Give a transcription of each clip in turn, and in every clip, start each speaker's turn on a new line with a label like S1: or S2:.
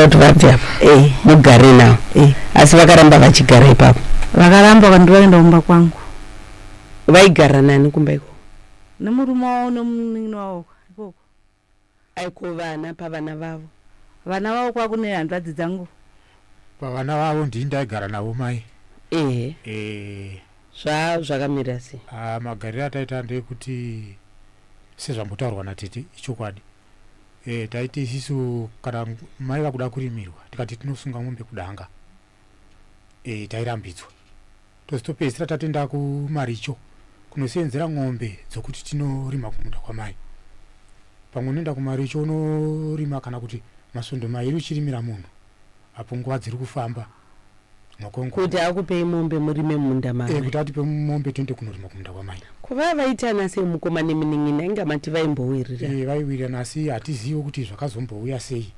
S1: vakakumbira kuti vabve apa mugare nawo asi vakaramba vachigara ipapo.
S2: Vakaramba vandu vaenda kumba kwangu.
S1: Vaigara nani kumba ikoko?
S2: Nemurume wavo nemunini wavo ikoko.
S1: Aiko vana pavana vavo?
S2: Vana vavo kwakune hanzvadzi dzangu.
S3: Pavana vavo ndini ndaigara navo mai.
S1: Zvakamira sei?
S3: Magariro ataita ndekuti sezvambotaurwa natete ichokwadi. Taiti isisu kana mai vakuda kurimirwa tikati tinosunga mombe kudanga. Tairambidzwa. Tozitopedzisira tatenda kumaricho kunosenzera ng'ombe dzokuti tinorima kumunda kwamai. Pamwe unoenda kumaricho unorima kana kuti masondo mairi uchirimira munhu. Apo nguva dziri kufamba.
S1: Kuti akupei mombe murime munda mai.
S3: Kuti atipe mombe tiende kunorima kumunda kwamai.
S1: Kuva vaitana sei mukoma nemining'ina inga mati vaimbowirira?
S3: Vaiwirira asi hatizivi kuti zvakazombouya sei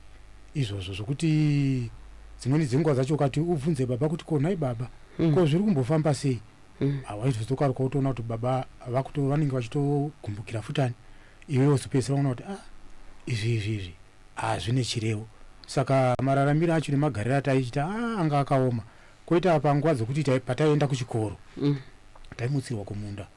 S3: izvozvo zvokuti dzimweni dzenguva dzacho ukati ubvunze baba kuti konai baba ko zviri kumbofamba sei. Waizvozokaruka utoona kuti baba vanenge vachitogumbukira futani. Iwe wozopedzisira unoona kuti izvi zvine chirevo. Saka mararamiro acho nemagariro ataiita anga akaoma. Koita panguva dzokuti pataienda kuchikoro taimutsirwa kumunda.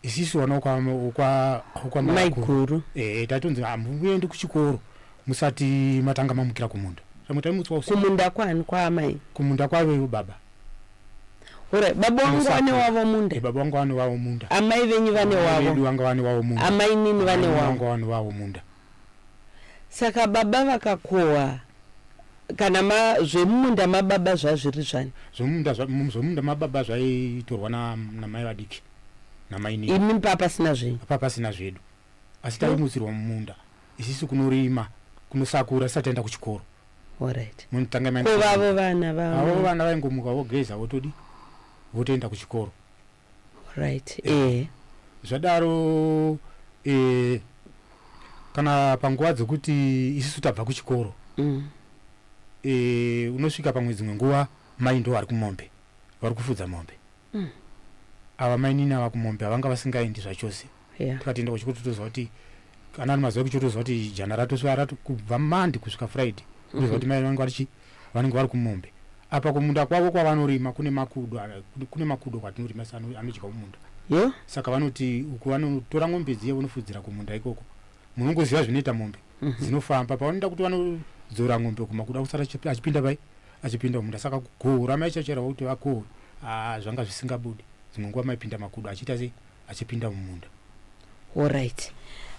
S3: Isisu wana ukwa
S1: maiguru.
S3: Taitonzi hamuendi kuchikoro musati matanga mamukira kumunda. Samwe taimutswa usiku.
S1: Kumunda kwani kwa amai?
S3: Kumunda kwaveyo baba.
S1: Ora baba wangu wane wavo munda?
S3: Baba wangu wane wavo munda.
S1: Amai venyu vane wavo?
S3: Vedu wanga wane wavo munda.
S1: Amai nini vane wavo?
S3: Wanga wane wavo munda.
S1: Saka baba vakakohwa kana zvemunda mababa zvazviri zvani?
S3: Zvemunda mababa zvaitorwa namai vadiki.
S1: Imi papa sina zvenyu?
S3: Papa sina zvedu. Asi taimutsirwa mumunda. Isisu kunorima, kunosakura sati taenda kuchikoro.
S1: Alright.
S3: Ko
S1: vavo vana vavo?
S3: Avo vana vaingomuka vogeza votoenda kuchikoro.
S1: Right.
S3: Zvadaro kana panguva dzokuti isisu tabva kuchikoro. Unosvika pamwedzi mwenguva mai ndo vari kumombe. Vari kufudza mombe. Ava mai nini ava kumombe vanga vasingaendi zvachose. Tikatienda kuchikoro totoziva kuti kana ari mazuva ekuchitoziva kuti jana ratosvara kubva Mandi kusvika Friday. Kutoziva kuti mai vanenge vari kumombe. Apa kumunda kwavo kwavanorima kune makudo kwatinorima anodyiwa mumunda. Saka vanoti uku vanotora ng'ombe dziye vonofudzira kumunda ikoko. Munongoziva zvinoita mombe. Dzinofamba pavanoenda kuti vanodzora ng'ombe kumakudo kusara achipinda mumunda. Saka kugohora maichachera kuti vakohwe zvanga zvisingabudi. Dzimwe nguva maipinda makudo achiita sei achipinda mumunda.
S1: Alright.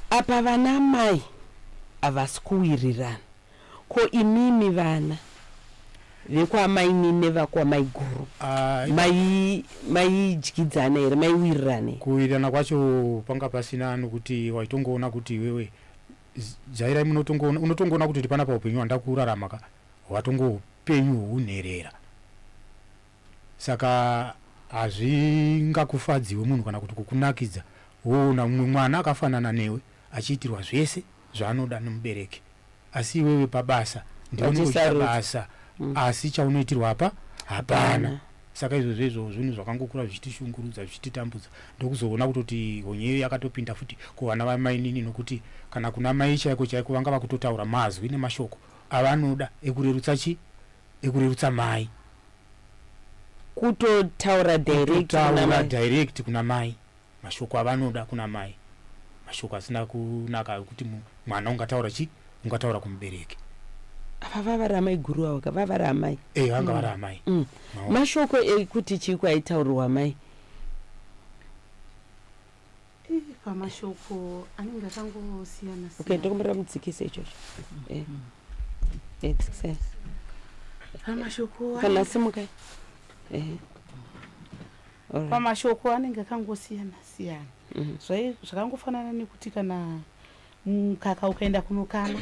S1: Apa vana mai havasi kuwirirana. Ko imimi vana vekwamai nini vakwamai guru maidyidzana here maiwirirana?
S3: Kuwirirana kwacho panga pasina nokuti waitongoona kuti wewe jairai unotongoona kuti tipana paupenyu wanda kurarama ka watongopenyu hunherera. Saka hazvingakufadziwe munhu kana kuti kukunakidza woona mumwe mwana akafanana newe achiitirwa zvese zvaanoda nemubereki. Asi iwewe pabasa ndinoita basa asi chaunoitirwa apa hapana. Saka izvozvo zvinhu zvakangokura zvichitishungurudza zvichititambudza ndokuzoona kutoti honye yakatopinda futi kuvana vamai nini nokuti kana kuna mai chaiko vanga vakutotaura mazwi nemashoko avanoda ekurerutsa mai.
S1: Kutotaura direct
S3: kuna mai. Mashoko avanoda kuna mai. Mashoko asina kunaka kuti mwana ungataura kumubereki.
S1: Apa vavari amai guru avo vavari amai?
S3: Vanga vari amai.
S1: Mashoko ekuti chiko aitaurirwa mai?
S2: Pamashoko anenge akangosiyana.
S1: Okay, ndokumbira mudzikise ichocho.
S2: Pamashoko
S1: kana simukai.
S2: Pamashoko anenge akangosiyana siyana. Zvakangofanana nekuti kana mukaka ukaenda kunokana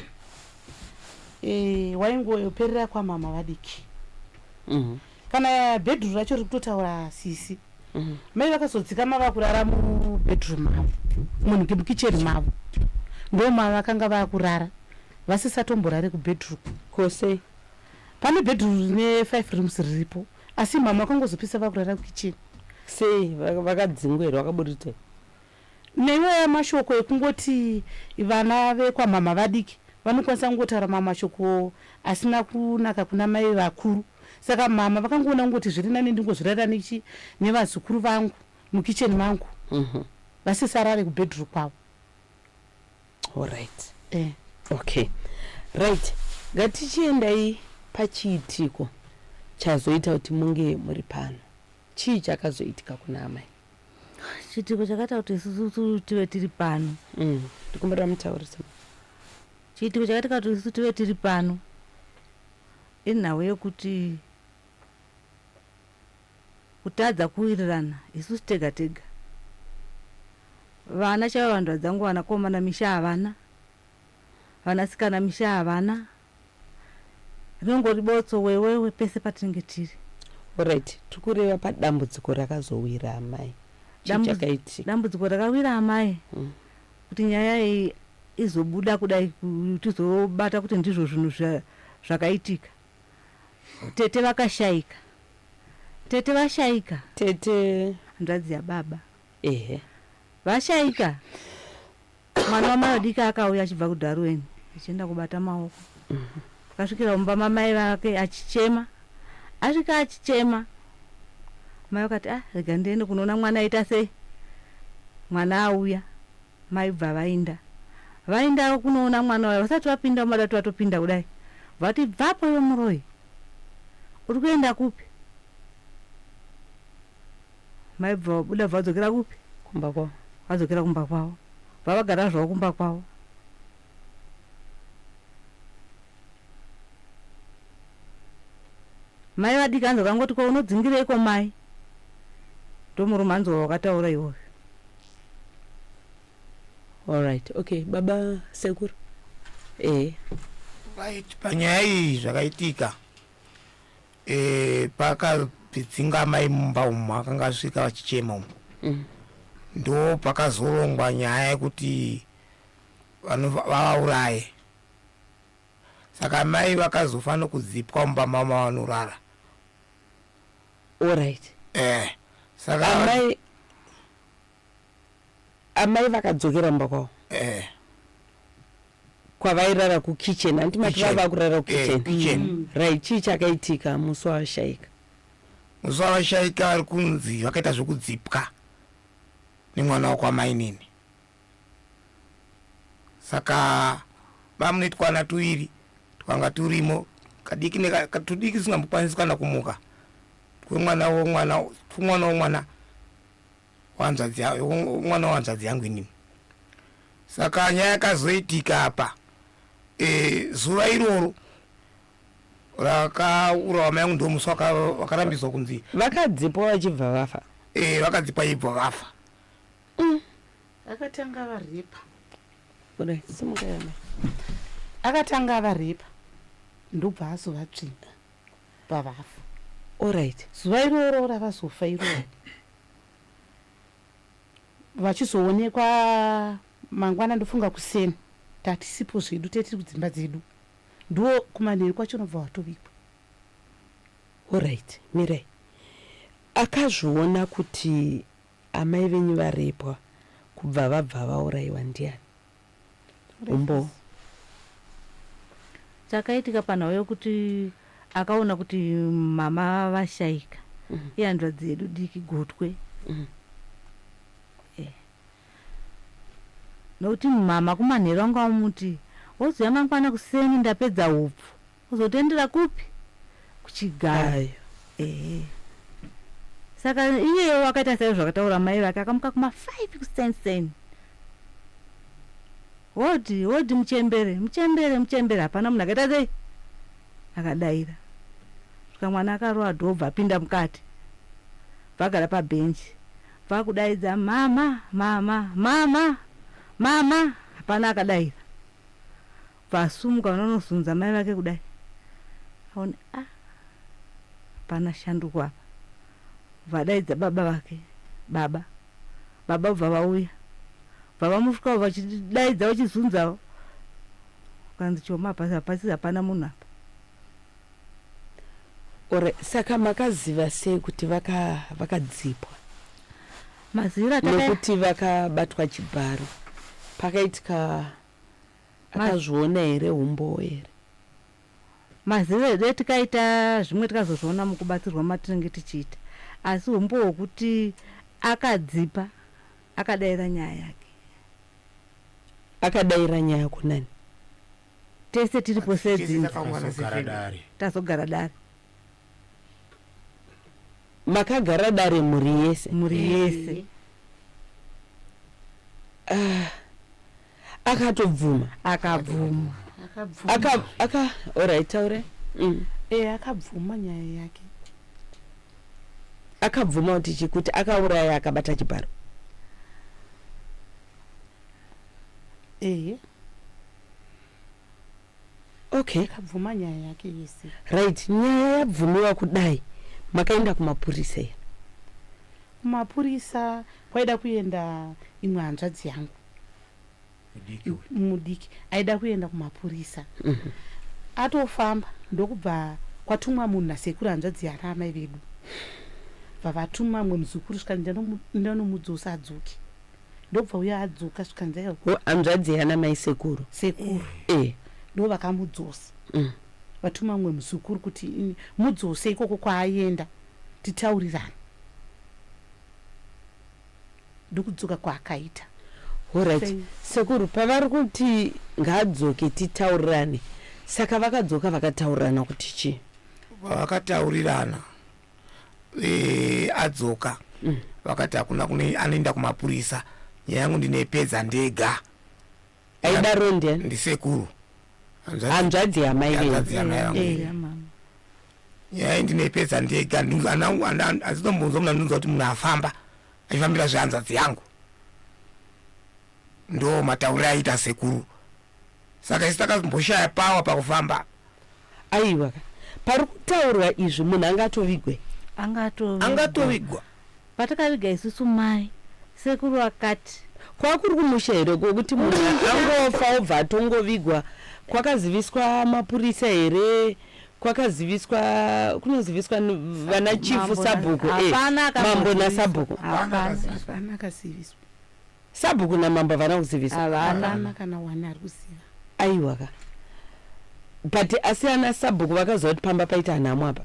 S2: waingoperera kwamama vadiki. Kana bedroom racho riri kutotaura sisi mai vakazodzikama vakurara mubedroom mavo munhu mukicheni mavo ndo mavakanga vakurara vasisatomborare kubedroom.
S1: Kose
S2: pane bedroom rine 5 rooms riripo asi mama vakangozopisa vakurara kukicheni.
S1: Sei vakadzingwera vakaburita?
S2: Neiwe mashoko ekungoti vana vekwamama vadiki vanokwanisa kungotaura mamwe mashoko asina kunaka kuna mai vakuru. Saka mama vakangoona kungoti zviri nani ndingozvirara nevazukuru vangu mukicheni mangu vasisarare kubedroom kwavo.
S1: Alright. Okay. Right. Ngatichiendai pachiitiko chazoita kuti munge muri pano. Chii chakazoitika kuna amai?
S4: Chiitiko chakaita kuti isusu tive tiri pano.
S1: Ndikumbira mutaurisa.
S4: Chiitiko chakaita kuti isusu tive tiri pano inhau yekuti kutadza kuwirirana isusu tega tega. Vana chaivo vanhu vadzangu vanakomana misha havana, vanasikana misha havana, rinongori botso wewewe pese patinenge tiri.
S1: Alright, tikureva padambudziko rakazowira amai.
S4: Dambudziko rakawira amai kuti nyaya iyi izobuda kudai tizobata kuti ndizvo zvinhu zvakaitika. Tete vakashayika. Tete vashayika.
S1: Tete
S4: hanzvadzi yababa.
S1: Vashayika.
S4: Mwana wamai wadiki akauya achibva kuDarwin achienda kubata maoko. Akasvikira mumba mamai vake achichema. Asvika achichema. Mai vakati rega ndiende kunoona mwana aita sei. Mwana auya. Mai bva vaenda. Vaenda kunoona mwana wayo vasati vapinda mumadatu vatopinda kudai. Vati bvapo iwe muroyi. Uri kuenda kupi? Mai bva buda vadzokera kupi?
S1: Kumba kwavo.
S4: Vadzokera kumba kwavo. Vavagara zvavo kumba kwavo. Mai vadiki anzo kangoti ko unodzingireiko mai? Ndomurume anzo wakataura iwoyo.
S1: Alright, okay, baba Sekuru.
S5: Right, panyaya iyi zvakaitika. Pakapidzinga mai mumba umu akanga asvika vachichema umu. Ndo pakazorongwa nyaya yekuti vavauraye. Saka mai vakazofanira kudzipwa mumba mama vanorara.
S1: Alright.
S5: Saka
S1: amai vakadzokera mumba kwavo. Kwavairara kukitchen, andimati vava kurara kukitchen. Right, chii chakaitika musi wavashayika?
S5: Musi wavashayika vari kunzi vakaita zvokudzipwa nemwana wakwamai nini. Saka mamune twana tuviri twanga turimo kadiki singambokwanisi kana kumuka. Mwana womwana wanzvadzi yangu inini. Saka nyaya yakazoitika apa. Zuva iroro rakaurawa mai yangu ndo musi wakarambidzwa kunzi
S1: vakadzipwa vachibva vafa.
S5: Vakadzipwa vachibva vafa.
S2: Akatanga varipa.
S1: Simukayama.
S2: Akatanga varipa. Ndobva azovatsvinda pavafa.
S1: Alright.
S2: Zuva iroro ravazofa iroro. Vachizoonekwa mangwana ndofunga kuseni. Tatisipo zvedu tetiri kudzimba dzedu. Ndo kumanheru kwacho nobva watovigwa.
S1: Alright, Mirai. Akazviona kuti amai venyu varepwa kubva vabva vaurayiwa ndiani? Umbo.
S4: Chakaitika panhau yokuti akaona kuti mama vashayika. Iye hanzvadzi yedu diki Gotwe. Nokuti mama kumanheru anga amuti woziva mangwana kuseni ndapedza upfu. Uzotendera kupi? Kuchigayo. Saka iyeyo wakaita saizvo zvakataura mai vake akamuka kuma 5 kuseni. Wodi muchembere hapana munhu akaita sei? Akadaira. Saka mwana akarowa dhobva apinda mukati. Vagara pabhenji. Vakudaidza mama. Hapana akadaira. Vasumuka vanonozunza mai vake kudai. Aone hapana shanduko apa. Vadaidza baba vake. Baba bva vauya. Vavamusvikawo vachidaidza vachizunzawo. Kanzi choma pasi hapana munhu apa.
S1: Saka makaziva sei kuti vakadzipwa?
S4: Mazivira
S1: nekuti vakabatwa chibharo pakaitika akazviona here umbowo here?
S4: maziro edu tikaita zvimwe tikazozviona mukubatsirwa matinenge tichiita, asi umbo hwokuti akadzipa akadayira nyaya yake.
S1: Akadayira nyaya kunani?
S4: Tese tiripo sedzinza
S3: tazogara
S4: dari.
S1: Makagara dare muri
S4: yese.
S1: Akatobvuma.
S4: Akabvuma.
S1: Alright, taure.
S2: Akabvuma nyaya yake.
S1: Akabvuma kuti akauraya akabata chibharo. Okay.
S2: Akabvuma nyaya yake yese.
S1: Right, nyaya yabvumiwa kudai. Makaenda kumapurisa here?
S2: Kumapurisa kwaida kuenda imwe hanzvadzi yangu mudiki aida kuenda kumapurisa. Atofamba ndokubva kwatumwa munhu nasekuru hanzvadzi yana amai vedu, vavatuma mwe muzukuru svika ndanomudzose adzoke, ndobva uya adzoka svika nzaiyo
S1: hanzvadzi yana mai sekuru
S2: ndo vakamudzosa. Vatuma mwe muzukuru kuti mudzose ikoko kwaaenda titaurirane, ndokudzoka kwaakaita.
S1: Alright, sekuru pavari kuti ngaadzoke titaurirane, saka vakadzoka vakataurirana kuti chii?
S5: Vakataurirana adzoka vakati hakuna anoenda kumapurisa, nyaya yangu ndinepedza ndega.
S1: Aidaro ndiani?
S5: Ndisekuru
S1: hanzvadzi yamai
S5: vangu. Nyaya ndinepedza ndega, azitombonzwa munhu anonzwa kuti munhu afamba achifambira zvehanzvadzi yangu, ndo matauriro aita sekuru. Saka isi takazomboshaya pawa pakufamba.
S1: Aiwa, pari kutaurwa izvi munhu angatovigwe?
S5: Angatovigwa.
S4: Patakaviga isusu mai, sekuru akati
S1: kwakuri kumusha here kwokuti munhu angofa obva atongovigwa? Kwakaziviswa mapurisa here? Kunoziviswa vana chifu Sabhuku? Mambo naSabhuku?
S2: Hapana akaziviswa.
S1: Sabhuku namambo havana kuziviswa?
S2: Hapana kana wani ari kuziva.
S1: Aiwa ka. But asi ana Sabhuku vakaziva kuti pamba paita nhamo apa?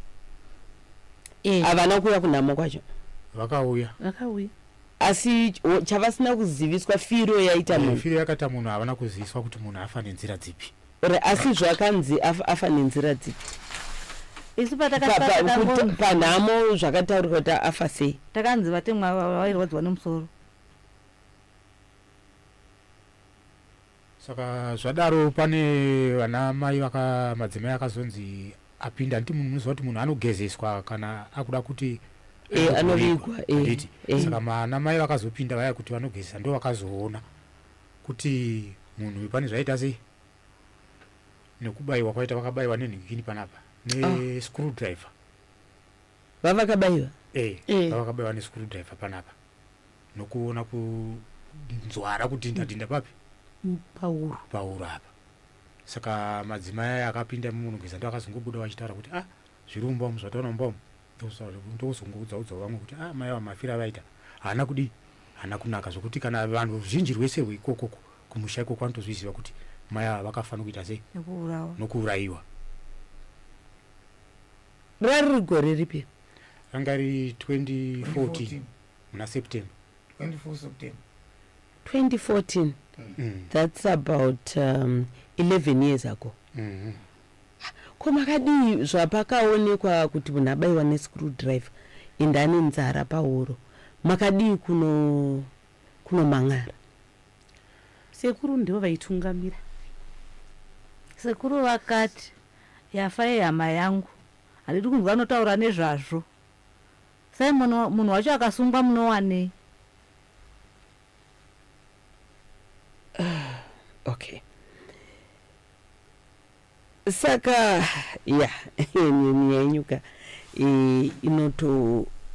S1: Havana kuuya kunhamo kwacho?
S3: Vakauya.
S1: Asi chavasina kuziviswa firo yaita munhu?
S3: Firo yakaita munhu havana kuziviswa kuti munhu afa nenzira dzipi.
S1: Asi zvakanzi afa nenzira dzipi?
S4: Isu
S1: panhamo zvakataurwa kuti afa sei?
S4: Takanzi vatemwa vairwadziwa nemusoro.
S3: Saka zvadaro pane vana mai madzimai akazonzi apinda, nditi munhu unoziva kuti munhu anogezeswa kana akuda kuti
S1: anovigwa.
S3: Saka vana mai vakazopinda vaya kuti vanogezesa, ndo vakazoona kuti munhu pane zvaita sei, nekubayiwa kwaita vakabayiwa nenhingini panapa nescrewdriver.
S1: Vavakabayiwa?
S3: Vavakabayiwa nescrewdriver panapa, nokuona kunzwara kudhinda papi pauro apa. Saka madzimai akapinda munogeza ndo akazongobuda vachitaura kuti zviri umbamu zvataona umbamu, ndozongoudza vamwe kuti mai vamafira vaita haana kudi, haana kunaka, zvokuti kana vanhu ruzhinji rwese rweikoko kumusha ikoko vanotozviziva kuti mai ava vakafanira kuita sei, nokuurayiwa.
S1: Rari gore ripi?
S3: Ranga ri 2014 muna September.
S1: 2014. That's about 11 years ago. Ko makadii zvapakaonekwa kuti munhu abayiwa nescrewdriver indani nzara pahuro, makadii kunomang'ara?
S2: Sekuru ndivo vaitungamira.
S4: Sekuru vakati yafa yehama yangu, handidi kunzwa anotaura nezvazvo. Sai munhu wacho akasungwa munowanei?
S1: Okay. Saka nyanyuka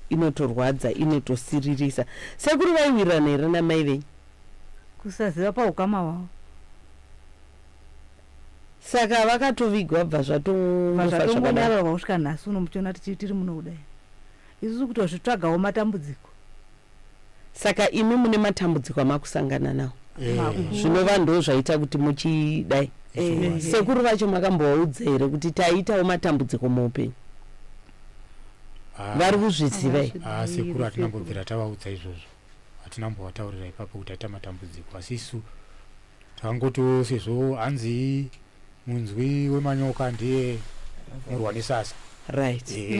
S1: inotorwadza, inotosiririsa. Sekuru vaiwirana here namai venyu?
S4: Kusaziva paukama hwavo.
S1: Saka vakatovigwa bva
S4: zvatongodaro kusvika nhasi uno muchiona tiri muno kudai. Isusu kutozvitsvagawo matambudziko.
S1: Saka imi mune matambudziko amakusangana nawo? zvinova ndo zvaita kuti muchidai sekuru vacho makambovaudza here kuti taitawo matambudziko muupenyu vari kuzviziva
S3: sekuru hatinambobvira tavaudza izvozvo hatinambovataurira ipapo kuti taita matambudziko asi isu tangoto sezvo hanzi munzwi wemanyoka ndiye murwa nesasa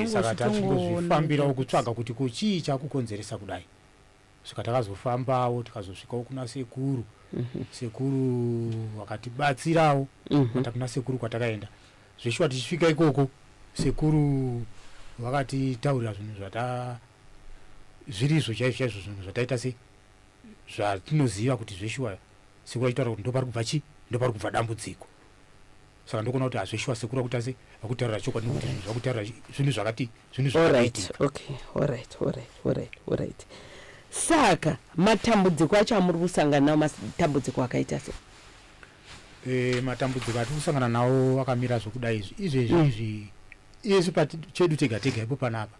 S3: saka tachingozvifambirawo kutsvaga kuti kuchii chakukonzeresa kudai svika takazofambawo tikazosvikawo kuna sekuru sekuru vakatibatsirawo kuenda kuna sekuru kwatakaenda zveshuwa tichisvika ikoko sekuru vakatitaurira zvinhu zvirizvo chaizvo chaizvo zvinhu zvataita se zvatinoziva kuti zveshuwa sekuru achitaura kuti ndopari kubva chii ndopari kubva dambudziko saka ndokona kuti hazveshuwa sekuru akuta se vakutaurira chokwadi nekuti zvinhu zvakutaurira zvinhu zvakati zvinhu zvakaitika.
S1: Alright. Saka matambudziko acho amuri kusangana nawo matambudziko akaita se
S3: matambudziko atiri kusangana nawo akamira zvokudai izvezvi isu chedu tega tega ipo panapa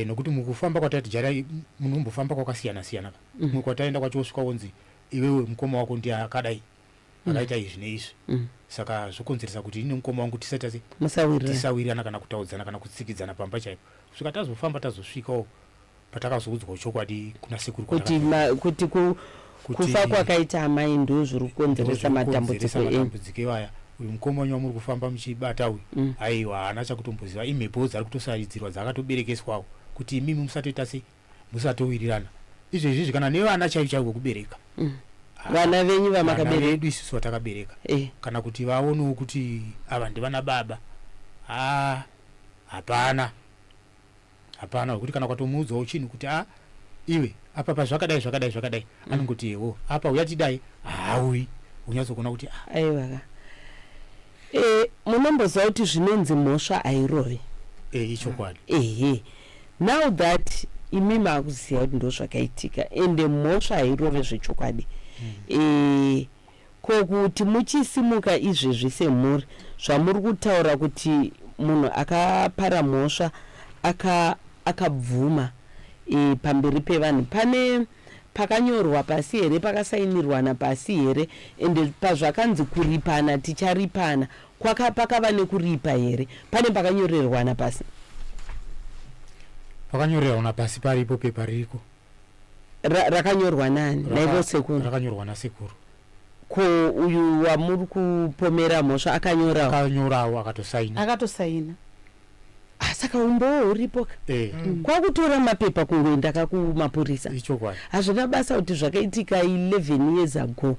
S3: nokuti mukufamba kwataiti jari munombofamba kwakasiyana siyana mumwe kwataenda kwacho osvika onzi iwewe mukoma wako ndiye akadai akaita izvi neizvi saka zvokonzeresa kuti ine mukoma wangu tisawirirana kana kutaudzana kana kutsikidzana pamba chaipo svika tazofamba tazosvikawo patakazoudzwa chokwadi kuna sekuru
S1: kuti kufa kwakaita amai ndo zviri kukonzeresa matambudziko
S3: aya uyu mukoma wanyu wamuri kufamba muchibata uyu aiwa haana chakutomboziva imhepo dzari kutosaridzirwa dzakatoberekeswawo kuti imimi musatoita se musatowirirana izvezvi kana nevana chaivo chaivo kubereka
S1: vana venyu vamakabereka
S3: vedu isusu vatakabereka kana kuti vaonewo kuti ava ndivana baba hapana kuti kana kwatomuudzawo chinhu kuti iwe apa pazvakadai anongoti ewo apa uyatidai hauyi unyatsokuona kuti
S1: aiwaka munomboziva kuti zvinonzi mhosva hairove
S3: ichokwadi
S1: now that imi maakuziva kuti ndo zvakaitika ende mhosva hairove zvechokwadi kokuti muchisimuka izvezvi semhuri zvamuri kutaura kuti munhu akapara mhosva akabvuma pamberi pevanhu pane pakanyorwa pasi here pakasainirwana pasi here ende pazvakanzi kuripana ticharipana pakava nekuripa here pane pakanyorerwana pasi
S3: pakanyorerwana pasi paripo pepa ririko
S1: rakanyorwa nani naivo sekuru
S3: rakanyorwa nasekuru
S1: ko uyu wamuri kupomera mhosva
S3: akanyorawo
S2: akatosaina
S1: saka umbowo uripo kwakutora mapepa kungoenda kakumapurisa hazvina basa kuti zvakaitika 11 years ago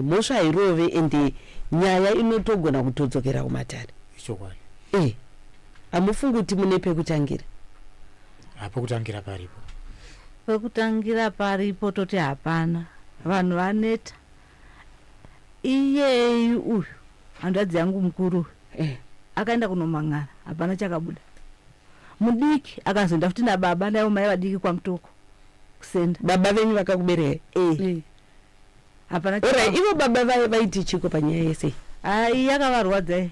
S1: mhosva hairove ende nyaya inotogona kutodzokera kumatare hamufungi kuti mune pekutangira
S3: pekutangira
S4: paripo toti hapana vanhu vaneta iyeyi uyu handadzi yangu mukuru akaenda kunomang'ara hapana chakabuda mudiki akazoenda futi nababa naivo mai vadiki kwamutoko kusenda
S1: baba venyu vakakubereka
S4: hapana
S1: ivo baba vaiti chiko panyaya yese
S4: yakavarwadza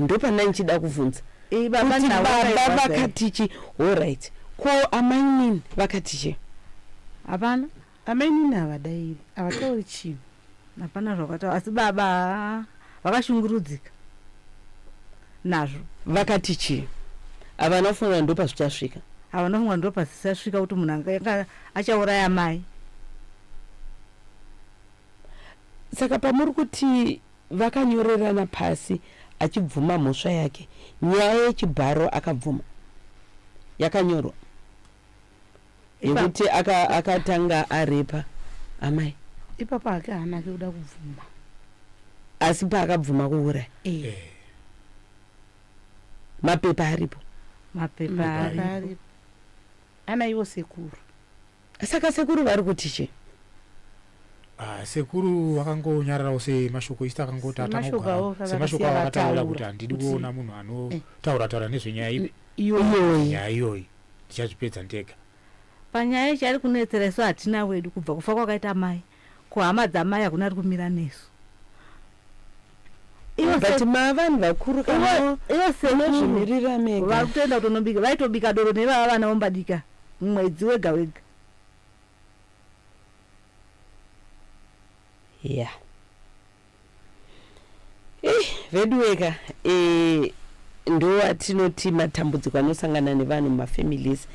S1: ndo pana nichida kubvunza
S4: baba
S1: vakatichi allright ko amainini vakatichi
S2: hapana amainini havadairi havatauri chinhu
S4: hapana zvakataura asi baba vakashungurudzika nazvo
S1: vakati chii havana funga ndo pazvichasvika
S4: havana funga ndo pazvisasvika kuti munhu anga achauraya mai
S1: saka pamuri kuti vakanyorerana pasi achibvuma mhosva yake nyaya yechibharo akabvuma yakanyorwa yekuti akatanga arepa amai
S2: ipapo hake haana kuda kubvuma
S1: asi paakabvuma kuuraya mapepa aripo
S2: aripo ana ivo sekuru
S1: saka sekuru vari kuti chi
S3: sekuru vakangonyararawo semashoko isi takangotasemashoko avakataura kuti handidi kuona munhu anotaura nezvenyaya iyoyi ndichazvipedza ndega
S4: panyaya ichi ari kunetsera isu hatina wedu kubva kufa kwakaita mai kuhama dzamai hakuna ari kumira nesu
S1: but mavanhu vakuru kanozvimirira mega
S4: vari kutoenda kutonobika vaitobika doro nevava vana vombadika mwedzi wega wega
S1: yeah. Vedweka ndo atinoti matambudziko anosangana nevanhu mumafamilies,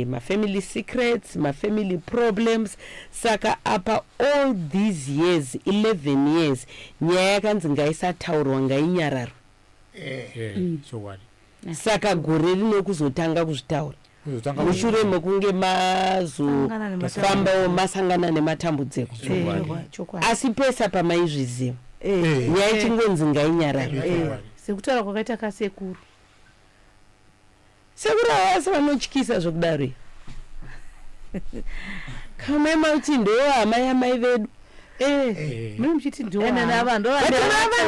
S1: mafamily secrets, mafamily problems. Saka apa all these years 11 years nyaya yakanzi ngaisataurwa ngainyararwa. Saka gore rinokuzotanga kuzvitaura mushure mekunge mazofambawo masangana nematambudziko, asi pesa pamaizviziva nyaya ichingonzi ngainyararwa.
S2: Sekutaura kwakaita kasekuru,
S1: sekuru havasi vanotyisa zvokudaro. Kamema uti ndo hama yamai vedu,
S2: muri muchiti
S1: vanhu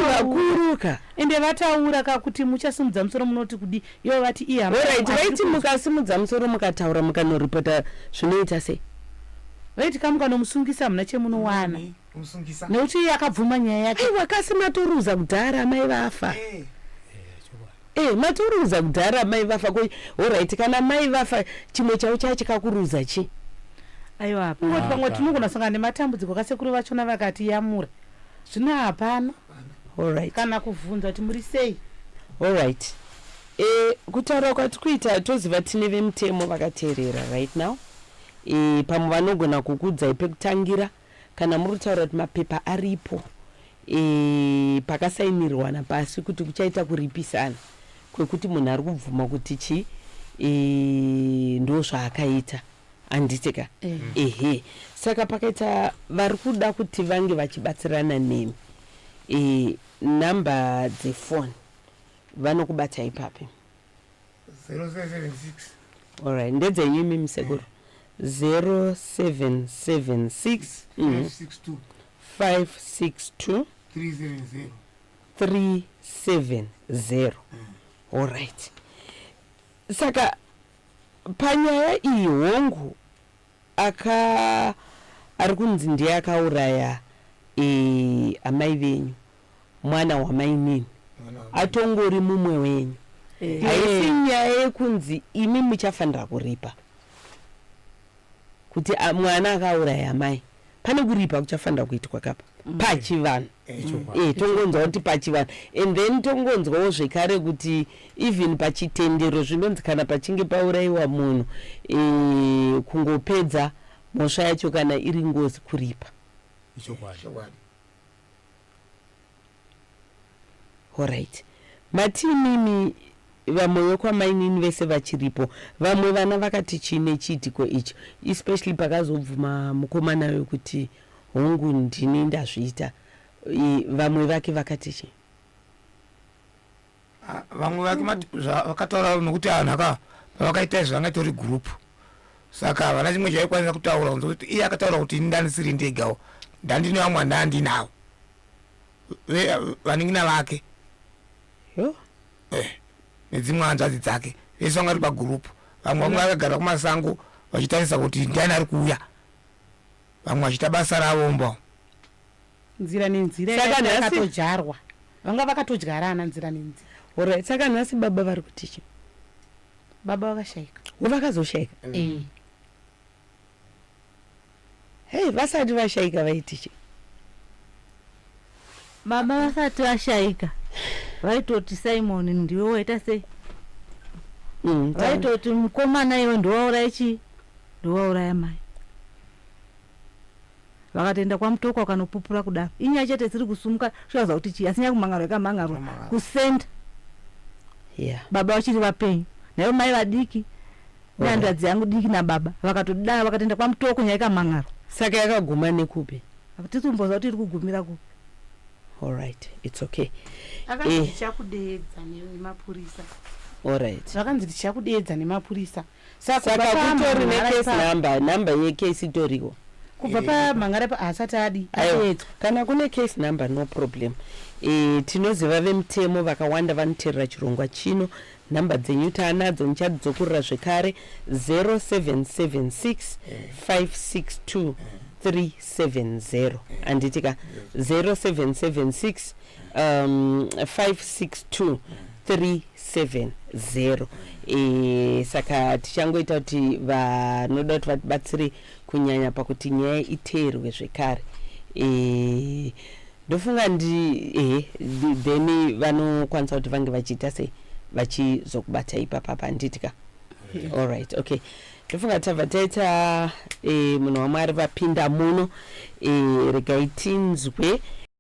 S1: vakuruka
S2: ende vataura kakuti muchasimudza musoro munoti kudi ivo vati
S1: right. Vaiti mukasimudza musoro mukataura mukanoripota zvinoita sei?
S2: Vaiti kamukanomusungisa muna chemunowana nekuti akabvuma nyaya yake.
S1: Vakasi matoruza kudhara mai vafa. Matoruza kudhara mai vafa. Alright, kana mai vafa chimwe chavo chachikakuruza chi?
S2: Aiwa, ngoti pamwe tinogona sangana nematambudziko kasekuru vachona vakati yamura. Zvino hapana.
S1: Alright.
S2: Kana kuvhunza kuti muri sei?
S1: Alright. Kutaura kwati kuita toziva tine vemutemo vakateerera right now. Pamwe vanogona kukudzai pekutangira kana muri kutaura kuti mapepa aripo pakasainirwana pasi kuti kuchaita kuripisana kwekuti munhu ari kubvuma kuti chi ndo zvaakaita anditika. Saka pakaita vari kuda kuti vange vachibatsirana nemi, namba dzefoni vanokubata ipapi
S5: 0776.
S1: Alright, ndedzenyu mimi sekuru 0776 562 370. Alright. Saka panyaya iyi hongu ari kunzi ndiye akauraya amai venyu, mwana wamainini atongori mumwe wenyu, haisi nyaya yekunzi imi muchafanira kuripa kuti mwana akauraya amai. Pane kuripa kuchafanira kuitwa kapa pachivanhu. Tongonzwa kuti pachivanhu, and then tongonzwawo zvekare kuti even pachitendero zvinonzi kana pachinge paurayiwa munhu kungopedza mhosva yacho kana iri ngozi kuripa. Alright. Matimimi vamwe vekwamainini vese vachiripo, vamwe vana vakati chine chiitiko icho, especially pakazobvuma mukomana wekuti hongu ndini ndazviita, vamwe vake vakati chi?
S5: Vamwe vake vakataura nokuti vanhu vakaita izvo vanga itori gurupu, saka havana chimwe chaikwanisa kutaura kunze kuti iye akataura kuti ndanisiri ndegawo, ndandine vamwe ndandinawo vaningina vake nedzimwe hanzvadzi dzake vese vanga ri pagurupu. Vamwe vakagara kumasango vachitarisa kuti ndiani ari kuuya, vamwe vachiita basa ravo mbao
S2: nzira nenzira yakatodyarwa, vanga vakatodyarana nzira nenzira.
S1: Alright. Saka nhasi baba vari kutichi?
S2: Baba vakashaika.
S1: Vakazoshaika? Vasati vashaika vaitichi?
S4: Baba vasati vashaika vaitoti Simon ndiwe waita sei? Vaitoti mukomana iwe ndiwauraya chi? Ndiwauraya mai. Vakatenda kwamutoko wakanopupura kudaro, inyaya chete dziri kusumuka zvaza kuti chi, asinya kumangarwa ikamangarwa kusenda. Baba vachiri vapenyu nayo mai vadiki nehandadzi yangu diki nababa vakatodara vakatenda kwamutoko nyaya ikamangarwa.
S1: Saka yakaguma nekupi?
S4: Tirikumboza kuti iri kugumira kupi.
S1: Alright, it's okay.
S2: Akanzi ndichakudeedza nemapurisa.
S1: Alright.
S2: Vakanzi ndichakudeedza nemapurisa.
S1: Saka kutori necase number yecase itoriwo.
S2: Kubva pamhangara asati adi.
S1: Kana kune case number no problem. Tinoziva vemutemo vakawanda vanoteerera chirongwa chino. Namba dzenyu taanadzo muchadzokurira zvekare 0776 562 370 anditika 0776 562 370. Saka tichangoita kuti vanoda kuti vatibatsire kunyanya pakuti nyaya iteerwe zvekare. ndofunga then vanokwanisa kuti vange vachiita sei vachizokubata ipapa panditika. Alright, okay. Ndofunga tabva taita munhu waMwari vapinda muno regai tinzwe